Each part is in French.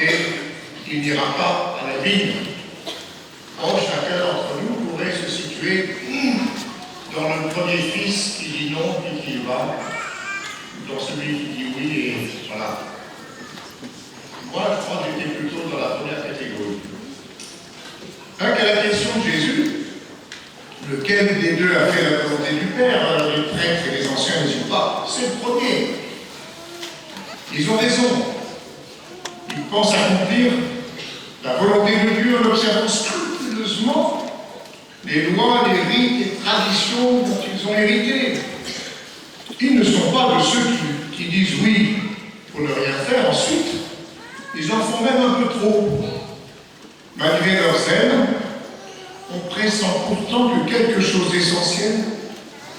et il n'ira pas à la vigne. Or, chacun d'entre nous pourrait se situer dans le premier fils qui dit non et qui y va, ou dans celui qui dit oui et voilà. Moi, je crois que j'étais plutôt dans la première catégorie. Donc, à la question de Jésus, lequel des deux a fait la volonté du Père, alors les prêtres et les anciens ne disent pas, c'est le premier. Ils ont raison. Ils pensent accomplir la volonté de Dieu en observant scrupuleusement les lois, les rites et traditions dont ils ont hérité. Ils ne sont pas de ceux qui disent oui pour ne rien faire ensuite. Ils en font même un peu trop. Malgré leur zèle, on pressent pourtant que quelque chose d'essentiel,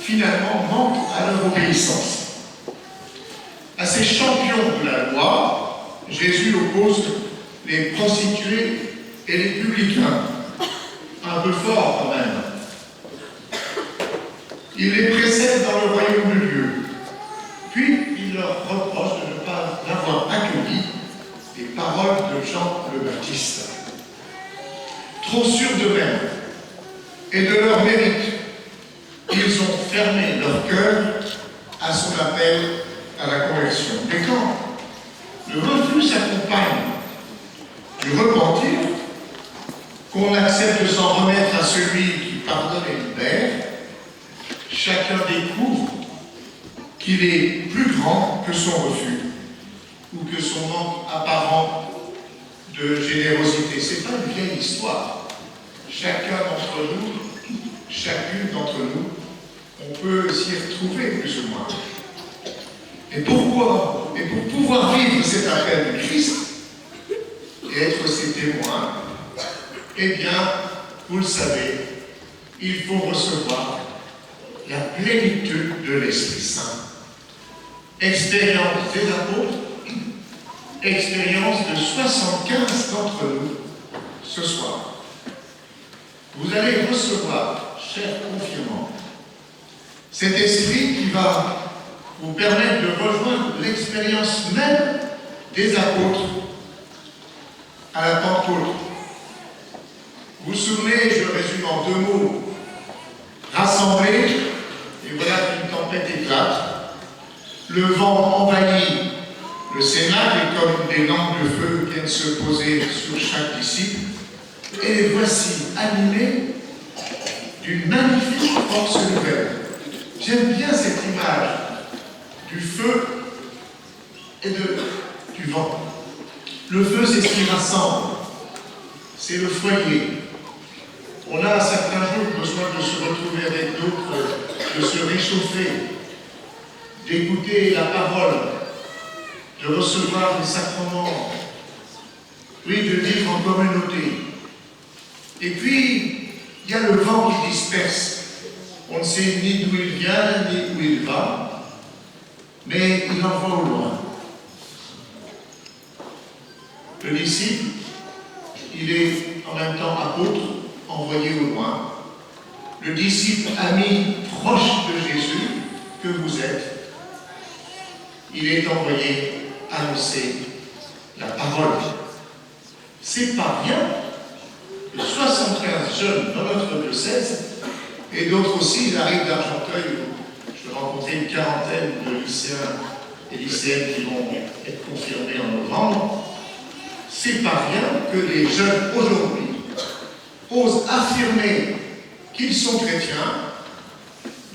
finalement, manque à leur obéissance. À ces champions de la loi, Jésus oppose les prostituées et les publicains. Un peu fort quand même. Il les précède dans le royaume de Dieu. Puis il leur reproche de ne pas avoir accueilli les paroles de Jean le Baptiste. Trop sûrs d'eux-mêmes et de leur mérite, ils ont fermé leur cœur à son appel à la conversion. Mais quand le refus s'accompagne du repentir, qu'on accepte de s'en remettre à celui qui pardonne et libère, chacun découvre qu'il est plus grand que son refus ou que son manque apparent de générosité. Ce n'est pas une vieille histoire. Chacun d'entre nous, chacune d'entre nous, on peut s'y retrouver plus ou moins. Et pourquoi? Et pour pouvoir vivre cet appel du Christ et être ses témoins, eh bien, vous le savez, il faut recevoir la plénitude de l'Esprit Saint. Expérience des apôtres, expérience de 75 d'entre nous ce soir. Vous allez recevoir, chers confirmants, cet esprit qui va vous permettre de rejoindre l'expérience même des apôtres à la Pentecôte. Vous vous souvenez, je résume en 2 mots, rassemblés, et voilà qu'une tempête éclate, le vent envahit le cénacle et comme des lampes de feu viennent se poser sur chaque disciple, et les voici animés d'une magnifique force nouvelle. J'aime bien cette image du feu et du vent. Le feu, c'est ce qui rassemble, c'est le foyer. On a à certains jours besoin de se retrouver avec d'autres, de se réchauffer, d'écouter la parole, de recevoir les sacrements, oui, de vivre en communauté. Et puis, il y a le vent qui disperse. On ne sait ni d'où il vient, ni où il va, mais il envoie au loin. Le disciple, il est en même temps apôtre, envoyé au loin. Le disciple ami proche de Jésus, que vous êtes, il est envoyé annoncer la parole. C'est pas rien. 75 jeunes dans notre diocèse, et d'autres aussi, ils arrivent d'Argenteuil, où je vais rencontrer une quarantaine de lycéens et lycéennes qui vont être confirmés en novembre. C'est pas rien que les jeunes aujourd'hui osent affirmer qu'ils sont chrétiens,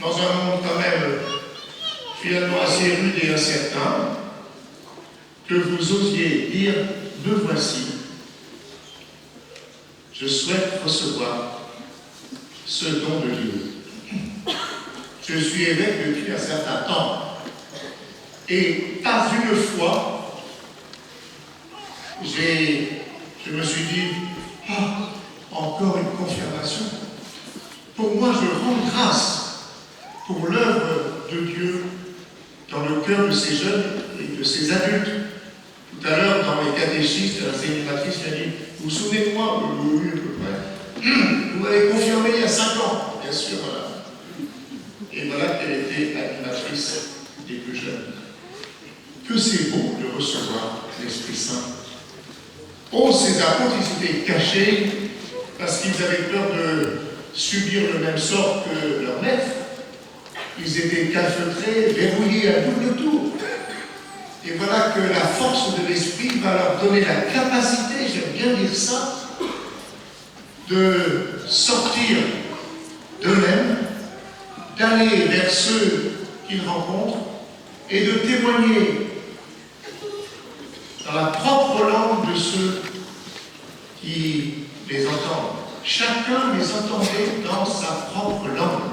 dans un monde quand même finalement assez rude et incertain, que vous osiez dire, me voici. Je souhaite recevoir ce don de Dieu. Je suis évêque depuis un certain temps. Et pas une fois, je me suis dit, encore une confirmation. Pour moi, je rends grâce pour l'œuvre de Dieu dans le cœur de ces jeunes et de ces adultes. Tout à l'heure, dans les catéchistes, l'enseignatrice m'a dit, vous vous souvenez de moi? Oui, à peu près. Vous m'avez confirmé il y a 5 ans, bien sûr, voilà. Et voilà qu'elle était animatrice des plus jeunes. Que c'est beau de recevoir l'Esprit Saint. Ces apôtres, ils étaient cachés parce qu'ils avaient peur de subir le même sort que leur maître. Ils étaient calfeutrés, verrouillés à double tour. Et voilà que la force de l'Esprit va leur donner la capacité, j'aime bien dire ça, de sortir d'eux-mêmes, d'aller vers ceux qu'ils rencontrent et de témoigner dans la propre langue de ceux qui les entendent. Chacun les entendait dans sa propre langue.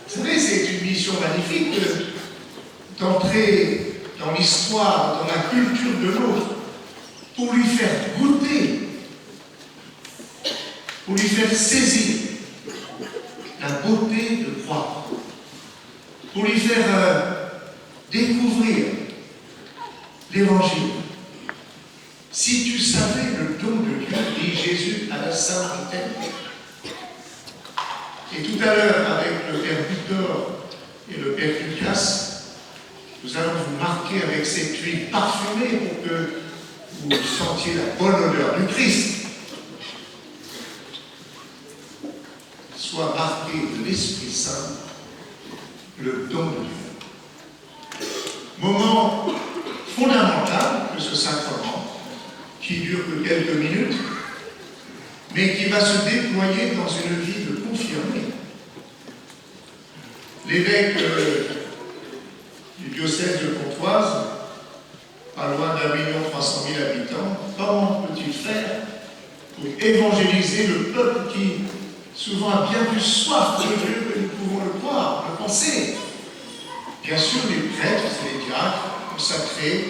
Vous savez, c'est une mission magnifique d'entrer dans l'histoire, dans la culture de l'autre, pour lui faire goûter, pour lui faire saisir la beauté de croire, pour lui faire découvrir l'Évangile. Si tu savais le don de Dieu, dit Jésus à la Samaritaine. Et tout à l'heure, avec le Père Victor et le Père Lucas, nous allons vous marquer avec cette huile parfumée pour que vous sentiez la bonne odeur du Christ. Soit marqué de l'Esprit Saint, le don de Dieu. Moment fondamental que ce sacrement, qui dure que quelques minutes, mais qui va se déployer dans une vie de confirmé. L'évêque du diocèse de Pontoise, pas loin d'1,3 million habitants, comment peut-il faire pour évangéliser le peuple qui souvent a bien plus soif de Dieu que nous pouvons le croire, le penser? Bien sûr, les prêtres et les diacres consacrés,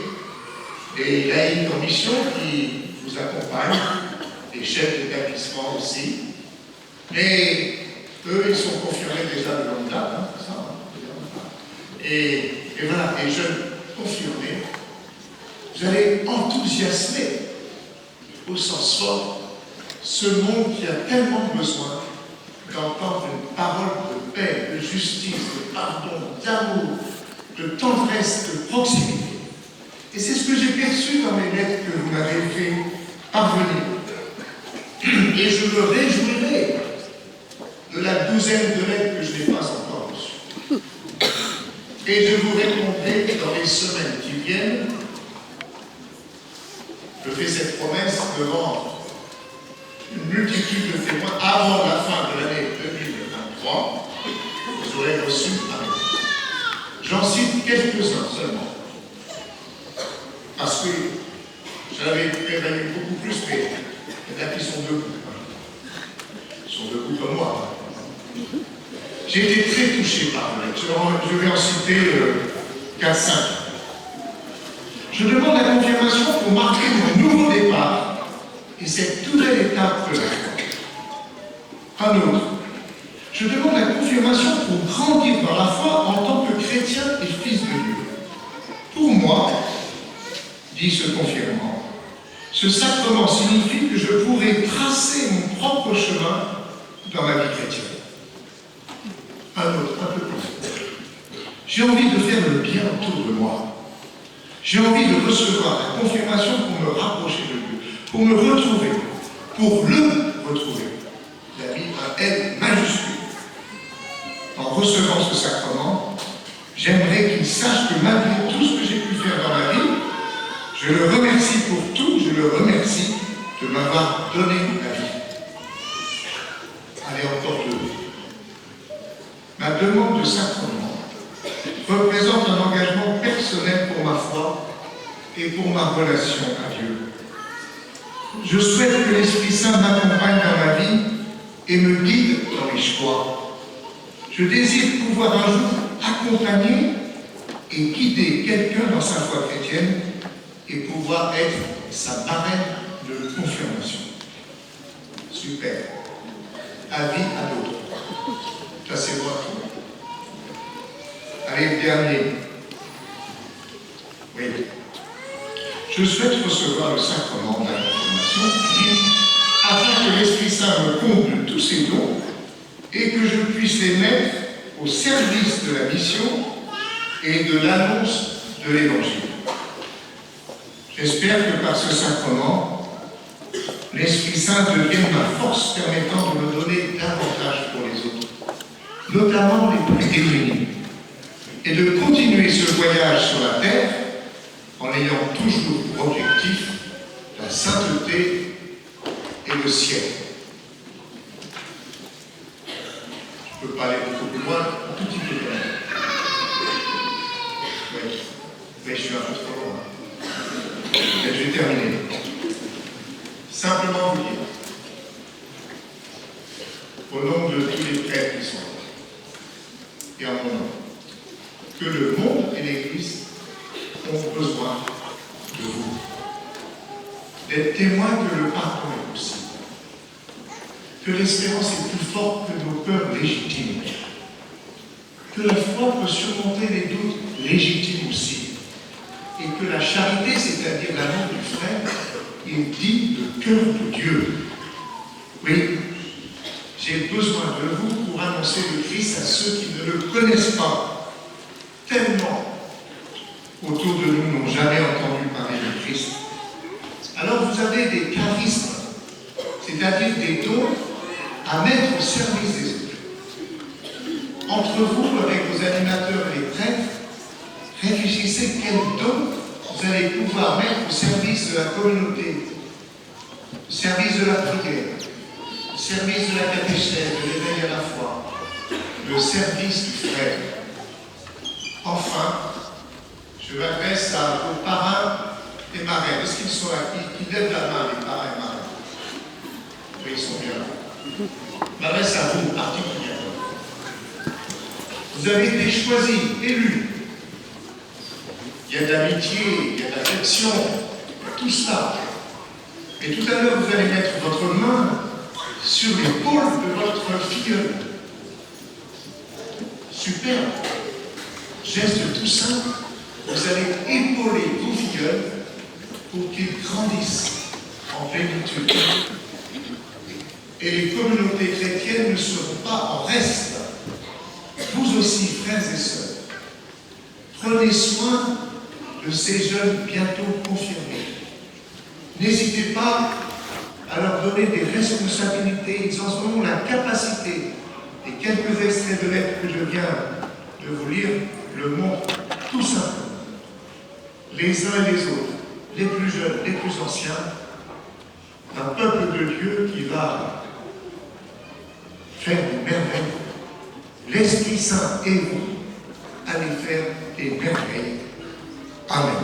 les laïcs en mission qui vous accompagnent, les chefs d'établissement aussi, mais eux, ils sont confirmés déjà de longue date, c'est ça, et voilà, les jeunes confirmés, vous allez enthousiasmer, au sens fort, ce monde qui a tellement besoin d'entendre une parole de paix, de justice, de pardon, d'amour, de tendresse, de proximité. Et c'est ce que j'ai perçu dans les lettres que vous m'avez fait parvenir. Et je me réjouirai de la douzaine de lettres que je n'ai pas encore reçues. Et je vous répondrai dans les semaines qui viennent. Je fais cette promesse devant une multitude de témoins avant la fin de l'année 2023. Vous aurez reçu un réponse. J'en cite quelques-uns seulement. Parce que j'avais prévenu beaucoup plus, mais il y en a qui sont debout. Ils sont debout comme moi. J'ai été très touché par eux. Je vais en citer 4-5. Je demande la confirmation pour marquer mon nouveau départ et cette nouvelle étape de la foi. Un autre. Je demande la confirmation pour grandir dans la foi en tant que chrétien et fils de Dieu. Pour moi, dit ce confirmant, ce sacrement signifie que je pourrai tracer mon propre chemin dans ma vie chrétienne. Un autre, un peu plus. J'ai envie de faire le bien autour de moi. J'ai envie de recevoir la confirmation pour me rapprocher de Dieu, pour me retrouver, pour le retrouver. Il a mis un L majuscule. En recevant ce sacrement, j'aimerais qu'il sache que malgré tout ce que j'ai pu faire dans ma vie, je le remercie pour tout, je le remercie de m'avoir donné la vie. Allez, encore deux. Ma demande de sacrement représente un engagement personnel pour ma foi et pour ma relation à Dieu. Je souhaite que l'Esprit Saint m'accompagne dans ma vie et me guide dans mes choix. Je désire pouvoir un jour accompagner et guider quelqu'un dans sa foi chrétienne et pouvoir être sa marraine de confirmation. Super. Avis à d'autres. Placez-vous à tout. Allez, le dernier. Oui. Je souhaite recevoir le sacrement de la confirmation afin que l'Esprit Saint me comble tous ses dons et que je puisse les mettre au service de la mission et de l'annonce de l'Évangile. J'espère que par ce sacrement, l'Esprit Saint devienne ma force permettant de me donner davantage pour les autres, notamment les plus démunis, et de continuer ce voyage sur la terre en ayant toujours pour objectif la sainteté et le ciel. Je ne peux pas aller beaucoup plus loin, un tout petit peu quand même. Oui, mais je suis un peu trop loin. Mais je vais terminer. Simplement vous dire, au nom de tous les prêtres qui sont là, et en mon nom, que le monde et l'Église ont besoin de vous, d'être témoins que le pardon est possible, que l'espérance est plus forte que nos peurs légitimes, que la foi peut surmonter les doutes légitimes aussi, et que la charité, c'est-à-dire l'amour du frère, est digne de cœur de Dieu. Oui, j'ai besoin de vous pour annoncer le Christ à ceux qui ne le connaissent pas, tellement autour de nous n'ont jamais entendu parler de Christ. Alors vous avez des charismes, c'est-à-dire des dons à mettre au service des autres. Entre vous, avec vos animateurs et les prêtres, réfléchissez quels dons vous allez pouvoir mettre au service de la communauté, au service de la prière, au service de la catéchèse, de l'éveil à la foi, le service du frère. Enfin, je m'adresse à vos parrains et marraines. Est-ce qu'ils sont là? Qui lèvent la main, les parrains et marraines? Oui, ils sont bien là. Je m'adresse à vous particulièrement. Vous avez été choisis, élus. Il y a de l'amitié, il y a de l'affection, tout cela. Et tout à l'heure, vous allez mettre votre main sur l'épaule de votre filleul. Super. Geste tout simple, vous allez épauler vos filleuls pour qu'ils grandissent en plénitude. Et les communautés chrétiennes ne seront pas en reste. Vous aussi, frères et sœurs, prenez soin de ces jeunes bientôt confirmés. N'hésitez pas à leur donner des responsabilités, ils en auront la capacité. Et quelques extraits de lettres que je viens de vous lire le montrent tout simplement. Les uns et les autres, les plus jeunes, les plus anciens, un peuple de Dieu qui va faire des merveilles. L'Esprit Saint et vous allez faire des merveilles. Amen.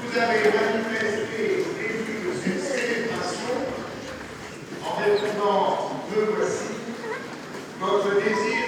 Vous avez manifesté au début de cette célébration en répondant, me voici, votre désir